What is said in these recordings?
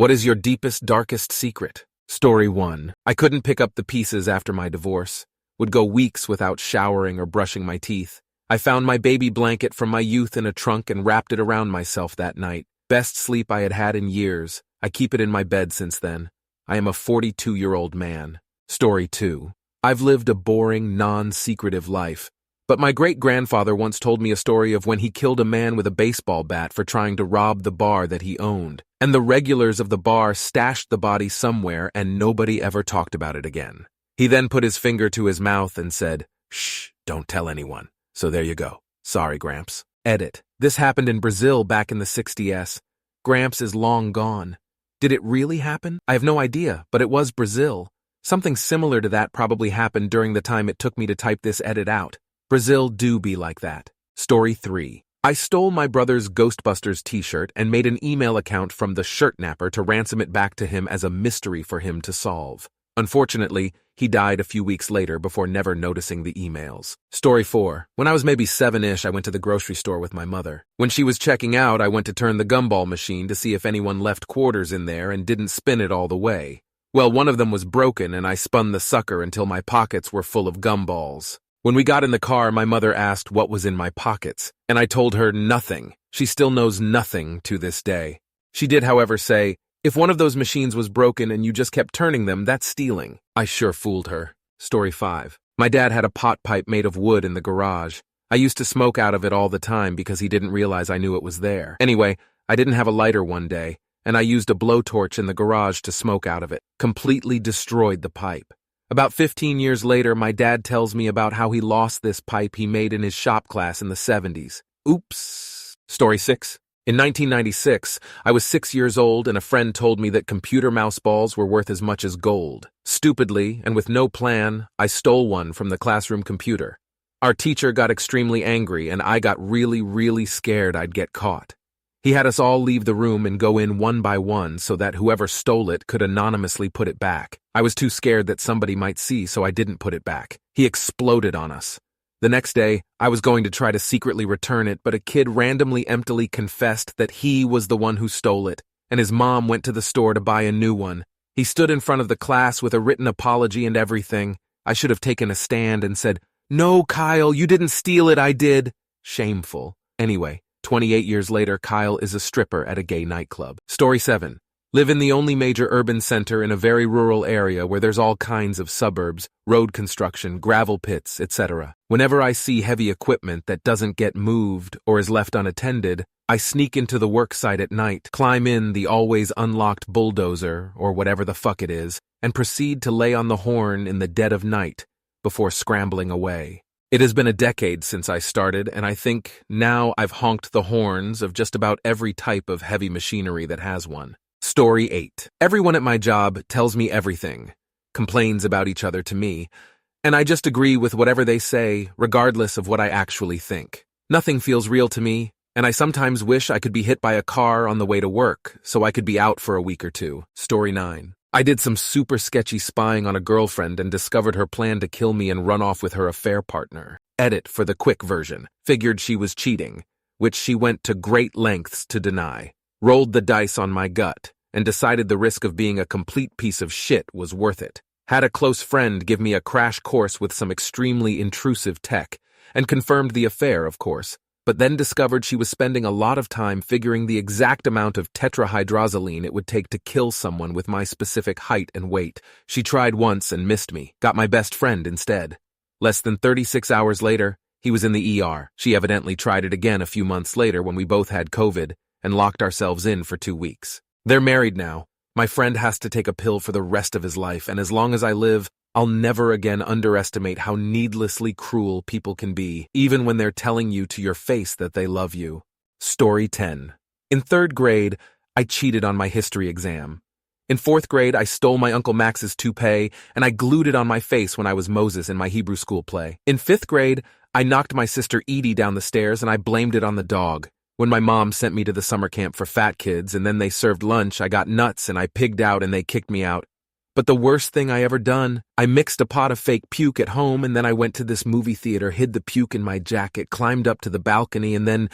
What is your deepest, darkest secret? Story 1. I couldn't pick up the pieces after my divorce. Would go weeks without showering or brushing my teeth. I found my baby blanket from my youth in a trunk and wrapped it around myself that night. Best sleep I had had in years. I keep it in my bed since then. I am a 42-year-old man. Story 2. I've lived a boring, non-secretive life. But my great-grandfather once told me a story of when he killed a man with a baseball bat for trying to rob the bar that he owned. And the regulars of the bar stashed the body somewhere and nobody ever talked about it again. He then put his finger to his mouth and said, "Shh, don't tell anyone." So there you go. Sorry, Gramps. Edit. This happened in Brazil back in the 60s. Gramps is long gone. Did it really happen? I have no idea, but it was Brazil. Something similar to that probably happened during the time it took me to type this edit out. Brazil do be like that. Story 3. I stole my brother's Ghostbusters t-shirt and made an email account from the shirt napper to ransom it back to him as a mystery for him to solve. Unfortunately, he died a few weeks later before never noticing the emails. Story 4. When I was maybe 7-ish, I went to the grocery store with my mother. When she was checking out, I went to turn the gumball machine to see if anyone left quarters in there and didn't spin it all the way. Well, one of them was broken and I spun the sucker until my pockets were full of gumballs. When we got in the car, my mother asked what was in my pockets, and I told her nothing. She still knows nothing to this day. She did, however, say, "If one of those machines was broken and you just kept turning them, that's stealing." I sure fooled her. Story 5. My dad had a pot pipe made of wood in the garage. I used to smoke out of it all the time because he didn't realize I knew it was there. Anyway, I didn't have a lighter one day, and I used a blowtorch in the garage to smoke out of it. Completely destroyed the pipe. About 15 years later, my dad tells me about how he lost this pipe he made in his shop class in the 70s. Oops. Story 6. In 1996, I was 6 years old and a friend told me that computer mouse balls were worth as much as gold. Stupidly, and with no plan, I stole one from the classroom computer. Our teacher got extremely angry and I got really scared I'd get caught. He had us all leave the room and go in one by one so that whoever stole it could anonymously put it back. I was too scared that somebody might see, so I didn't put it back. He exploded on us. The next day, I was going to try to secretly return it, but a kid randomly emptily confessed that he was the one who stole it, and his mom went to the store to buy a new one. He stood in front of the class with a written apology and everything. I should have taken a stand and said, "No, Kyle, you didn't steal it, I did." Shameful. Anyway, 28 years later, Kyle is a stripper at a gay nightclub. Story 7. Live in the only major urban center in a very rural area where there's all kinds of suburbs, road construction, gravel pits, etc. Whenever I see heavy equipment that doesn't get moved or is left unattended, I sneak into the work site at night, climb in the always unlocked bulldozer, or whatever the fuck it is, and proceed to lay on the horn in the dead of night before scrambling away. It has been a decade since I started, and I think now I've honked the horns of just about every type of heavy machinery that has one. Story 8. Everyone at my job tells me everything, complains about each other to me, and I just agree with whatever they say, regardless of what I actually think. Nothing feels real to me, and I sometimes wish I could be hit by a car on the way to work, so I could be out for a week or two. Story 9. I did some super sketchy spying on a girlfriend and discovered her plan to kill me and run off with her affair partner. Edit for the quick version. Figured she was cheating, which she went to great lengths to deny. Rolled the dice on my gut, and decided the risk of being a complete piece of shit was worth it. Had a close friend give me a crash course with some extremely intrusive tech, and confirmed the affair, of course, but then discovered she was spending a lot of time figuring the exact amount of tetrahydrozoline it would take to kill someone with my specific height and weight. She tried once and missed me, got my best friend instead. Less than 36 hours later, he was in the ER. She evidently tried it again a few months later when we both had COVID and locked ourselves in for 2 weeks. They're married now. My friend has to take a pill for the rest of his life, and as long as I live, I'll never again underestimate how needlessly cruel people can be, even when they're telling you to your face that they love you. Story 10. In 3rd grade, I cheated on my history exam. In 4th grade, I stole my Uncle Max's toupee, and I glued it on my face when I was Moses in my Hebrew school play. In 5th grade, I knocked my sister Edie down the stairs, and I blamed it on the dog. When my mom sent me to the summer camp for fat kids, and then they served lunch, I got nuts, and I pigged out, and they kicked me out. But the worst thing I ever done, I mixed a pot of fake puke at home, and then I went to this movie theater, hid the puke in my jacket, climbed up to the balcony, and then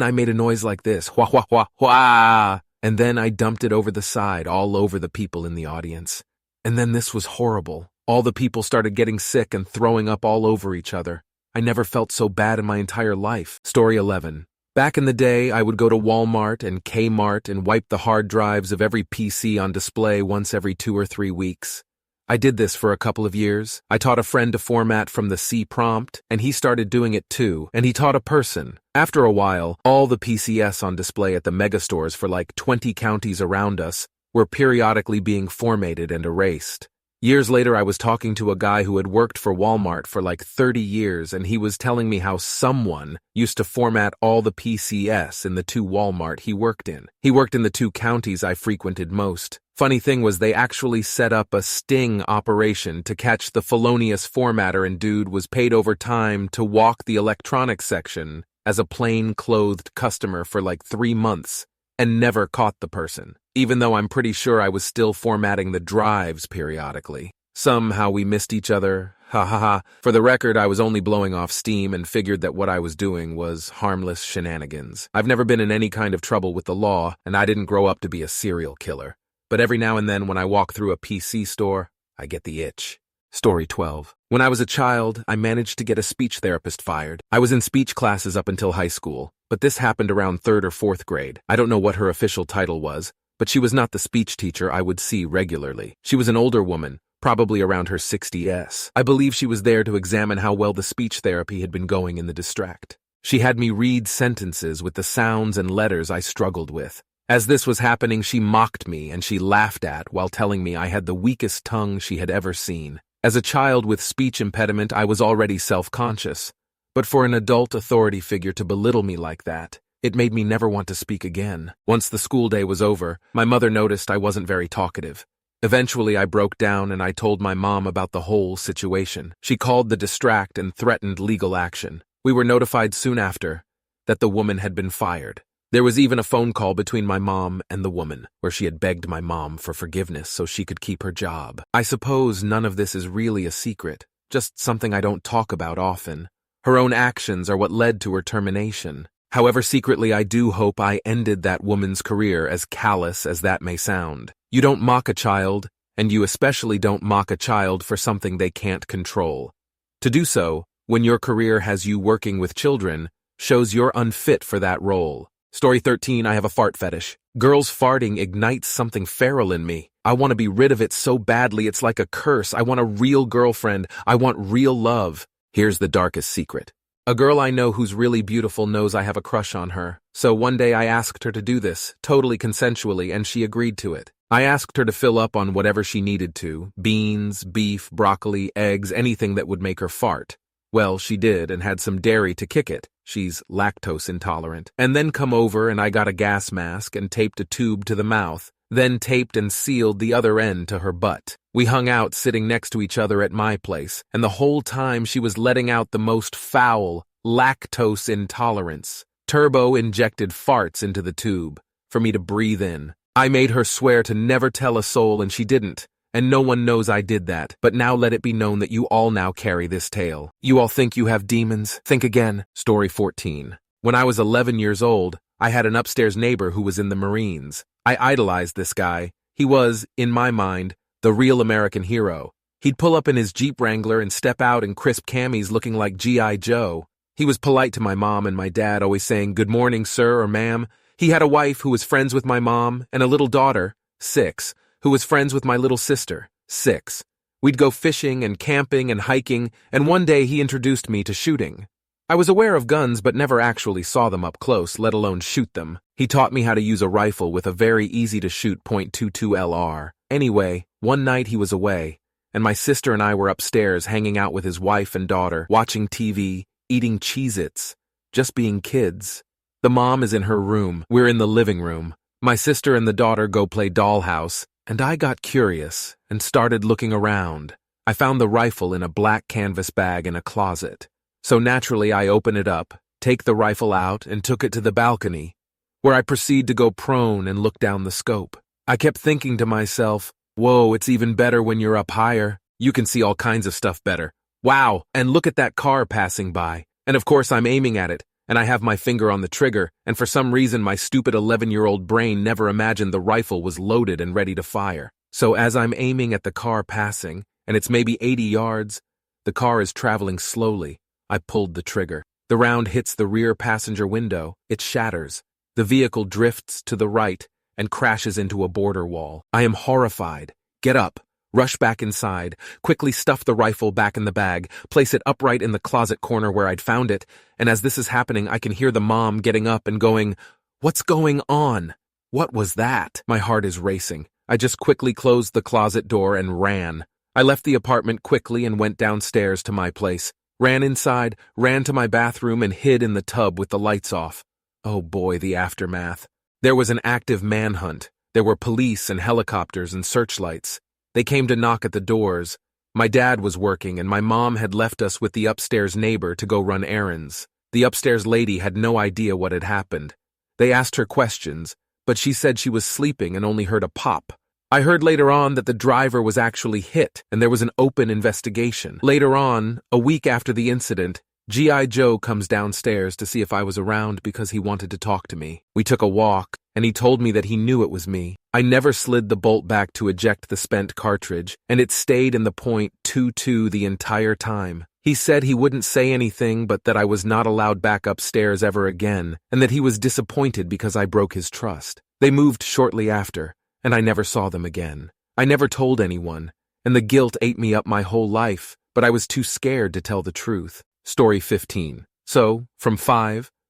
I made a noise like this, wah, wah, wah, wah, and then I dumped it over the side all over the people in the audience. And then this was horrible. All the people started getting sick and throwing up all over each other. I never felt so bad in my entire life. Story 11. Back in the day, I would go to Walmart and Kmart and wipe the hard drives of every PC on display once every 2 or 3 weeks. I did this for a couple of years. I taught a friend to format from the C prompt, and he started doing it too, and he taught a person. After a while, all the PCS on display at the megastores for like 20 counties around us were periodically being formatted and erased. Years later, I was talking to a guy who had worked for Walmart for like 30 years, and he was telling me how someone used to format all the PCS in the 2 Walmart he worked in. He worked in the 2 counties I frequented most. Funny thing was they actually set up a sting operation to catch the felonious formatter, and dude was paid overtime to walk the electronics section as a plain-clothed customer for like 3 months and never caught the person, even though I'm pretty sure I was still formatting the drives periodically. Somehow we missed each other. Ha ha ha. For the record, I was only blowing off steam and figured that what I was doing was harmless shenanigans. I've never been in any kind of trouble with the law, and I didn't grow up to be a serial killer. But every now and then when I walk through a PC store, I get the itch. Story 12. When I was a child, I managed to get a speech therapist fired. I was in speech classes up until high school, but this happened around 3rd or 4th grade. I don't know what her official title was, but she was not the speech teacher I would see regularly. She was an older woman, probably around her 60s. I believe she was there to examine how well the speech therapy had been going in the district. She had me read sentences with the sounds and letters I struggled with. As this was happening, she mocked me and she laughed at while telling me I had the weakest tongue she had ever seen. As a child with speech impediment, I was already self-conscious, but for an adult authority figure to belittle me like that, it made me never want to speak again. Once the school day was over, my mother noticed I wasn't very talkative. Eventually, I broke down and I told my mom about the whole situation. She called the district and threatened legal action. We were notified soon after that the woman had been fired. There was even a phone call between my mom and the woman, where she had begged my mom for forgiveness so she could keep her job. I suppose none of this is really a secret, just something I don't talk about often. Her own actions are what led to her termination. However, secretly I do hope I ended that woman's career, as callous as that may sound. You don't mock a child, and you especially don't mock a child for something they can't control. To do so, when your career has you working with children, shows you're unfit for that role. Story 13. I have a fart fetish. Girls farting ignites something feral in me. I want to be rid of it so badly, it's like a curse. I want a real girlfriend. I want real love. Here's the darkest secret. A girl I know who's really beautiful knows I have a crush on her. So one day I asked her to do this, totally consensually, and she agreed to it. I asked her to fill up on whatever she needed to. Beans, beef, broccoli, eggs, anything that would make her fart. Well, she did, and had some dairy to kick it. She's lactose intolerant. And then come over and I got a gas mask and taped a tube to the mouth, then taped and sealed the other end to her butt. We hung out sitting next to each other at my place, and the whole time she was letting out the most foul, lactose intolerance, turbo-injected farts into the tube, for me to breathe in. I made her swear to never tell a soul, and she didn't. And no one knows I did that, but now let it be known that you all now carry this tale. You all think you have demons? Think again. Story 14. When I was 11 years old, I had an upstairs neighbor who was in the Marines. I idolized this guy. He was, in my mind, the real American hero. He'd pull up in his Jeep Wrangler and step out in crisp camis looking like G.I. Joe. He was polite to my mom and my dad, always saying, "Good morning, sir," or "ma'am." He had a wife who was friends with my mom and a little daughter, 6, who was friends with my little sister, 6. We'd go fishing and camping and hiking, and one day he introduced me to shooting. I was aware of guns but never actually saw them up close, let alone shoot them. He taught me how to use a rifle with a very easy-to-shoot .22 LR. Anyway, one night he was away, and my sister and I were upstairs hanging out with his wife and daughter, watching TV, eating Cheez-Its, just being kids. The mom is in her room, we're in the living room. My sister and the daughter go play dollhouse, and I got curious and started looking around. I found the rifle in a black canvas bag in a closet. So naturally I open it up, take the rifle out, and took it to the balcony, where I proceed to go prone and look down the scope. I kept thinking to myself, whoa, it's even better when you're up higher. You can see all kinds of stuff better. Wow, and look at that car passing by. And of course I'm aiming at it, and I have my finger on the trigger, and for some reason my stupid 11-year-old brain never imagined the rifle was loaded and ready to fire. So as I'm aiming at the car passing, and it's maybe 80 yards, the car is traveling slowly. I pulled the trigger. The round hits the rear passenger window. It shatters. The vehicle drifts to the right and crashes into a border wall. I am horrified. Get up. Rush back inside, quickly stuff the rifle back in the bag, place it upright in the closet corner where I'd found it, and as this is happening, I can hear the mom getting up and going, "What's going on? What was that?" My heart is racing. I just quickly closed the closet door and ran. I left the apartment quickly and went downstairs to my place. Ran inside, ran to my bathroom, and hid in the tub with the lights off. Oh boy, the aftermath. There was an active manhunt. There were police and helicopters and searchlights. They came to knock at the doors. My dad was working, and my mom had left us with the upstairs neighbor to go run errands. The upstairs lady had no idea what had happened. They asked her questions, but she said she was sleeping and only heard a pop. I heard later on that the driver was actually hit, and there was an open investigation. Later on, a week after the incident, G.I. Joe comes downstairs to see if I was around because he wanted to talk to me. We took a walk, and he told me that he knew it was me. I never slid the bolt back to eject the spent cartridge, and it stayed in the .22 the entire time. He said he wouldn't say anything but that I was not allowed back upstairs ever again, and that he was disappointed because I broke his trust. They moved shortly after, and I never saw them again. I never told anyone, and the guilt ate me up my whole life, but I was too scared to tell the truth. Story 15. So, from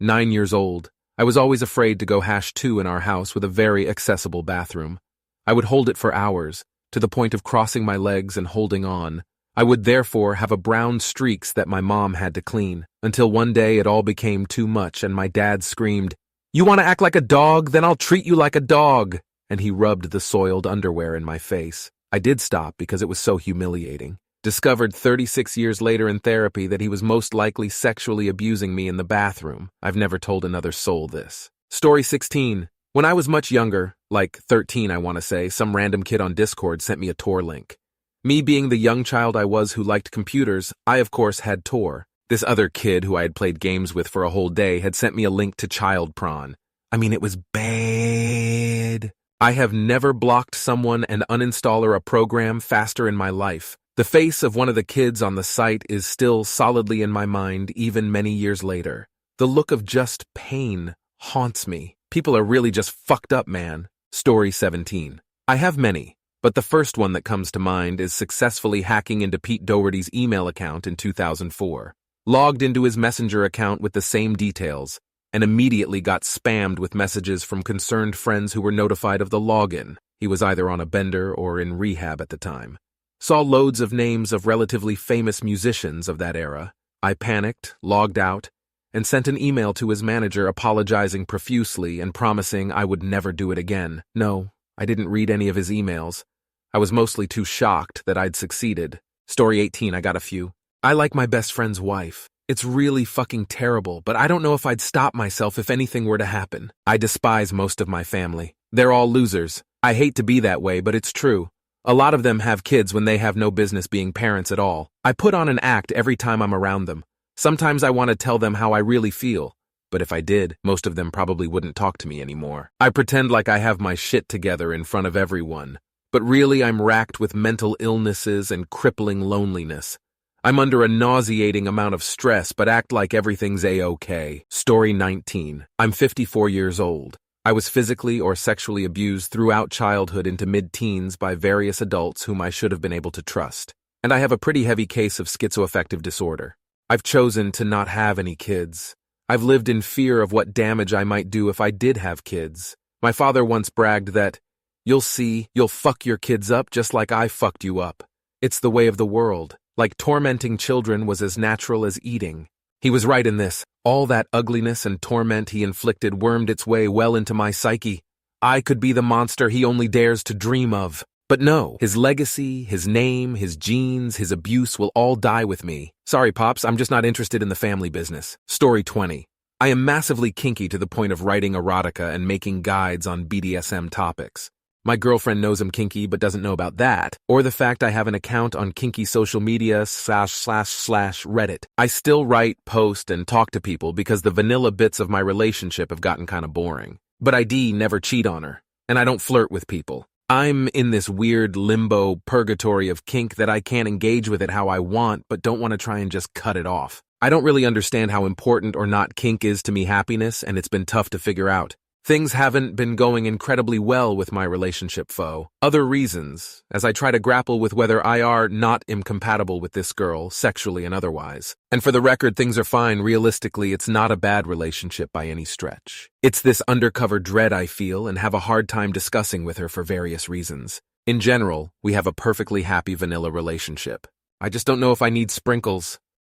9 years old, I was always afraid to go #2 in our house with a very accessible bathroom. I would hold it for hours, to the point of crossing my legs and holding on. I would therefore have a brown streaks that my mom had to clean, until one day it all became too much and my dad screamed, "You want to act like a dog? Then I'll treat you like a dog!" And he rubbed the soiled underwear in my face. I did stop because it was so humiliating. Discovered 36 years later in therapy that he was most likely sexually abusing me in the bathroom. I've never told another soul this. Story 16. When I was much younger, like 13 I want to say, some random kid on Discord sent me a Tor link. Me being the young child I was who liked computers, I of course had Tor. This other kid who I had played games with for a whole day had sent me a link to child prawn. I mean, it was bad. I have never blocked someone and uninstalled a program faster in my life. The face of one of the kids on the site is still solidly in my mind even many years later. The look of just pain haunts me. People are really just fucked up, man. Story 17. I have many, but the first one that comes to mind is successfully hacking into Pete Doherty's email account in 2004. Logged into his Messenger account with the same details, and immediately got spammed with messages from concerned friends who were notified of the login. He was either on a bender or in rehab at the time. Saw loads of names of relatively famous musicians of that era. I panicked, logged out, and sent an email to his manager apologizing profusely and promising I would never do it again. No, I didn't read any of his emails. I was mostly too shocked that I'd succeeded. Story 18, I got a few. I like my best friend's wife. It's really fucking terrible, but I don't know if I'd stop myself if anything were to happen. I despise most of my family. They're all losers. I hate to be that way, but it's true. A lot of them have kids when they have no business being parents at all. I put on an act every time I'm around them. Sometimes I want to tell them how I really feel, but if I did, most of them probably wouldn't talk to me anymore. I pretend like I have my shit together in front of everyone, but really I'm racked with mental illnesses and crippling loneliness. I'm under a nauseating amount of stress, but act like everything's a-okay. Story 19. I'm 54 years old. I was physically or sexually abused throughout childhood into mid-teens by various adults whom I should have been able to trust. And I have a pretty heavy case of schizoaffective disorder. I've chosen to not have any kids. I've lived in fear of what damage I might do if I did have kids. My father once bragged that, "You'll see, you'll fuck your kids up just like I fucked you up. It's the way of the world. Like tormenting children was as natural as eating." He was right in this. All that ugliness and torment he inflicted wormed its way well into my psyche. I could be the monster he only dares to dream of. But no, his legacy, his name, his genes, his abuse will all die with me. Sorry, Pops, I'm just not interested in the family business. Story 20. I am massively kinky to the point of writing erotica and making guides on BDSM topics. My girlfriend knows I'm kinky but doesn't know about that, or the fact I have an account on kinky social media / Reddit. I still write, post, and talk to people because the vanilla bits of my relationship have gotten kind of boring. But I never cheat on her, and I don't flirt with people. I'm in this weird limbo purgatory of kink that I can't engage with it how I want but don't want to try and just cut it off. I don't really understand how important or not kink is to me happiness, and it's been tough to figure out. Things haven't been going incredibly well with my relationship foe. Other reasons, as I try to grapple with whether I are not incompatible with this girl, sexually and otherwise. And for the record, things are fine. Realistically, it's not a bad relationship by any stretch. It's this undercover dread I feel and have a hard time discussing with her for various reasons. In general, we have a perfectly happy vanilla relationship. I just don't know if I need sprinkles.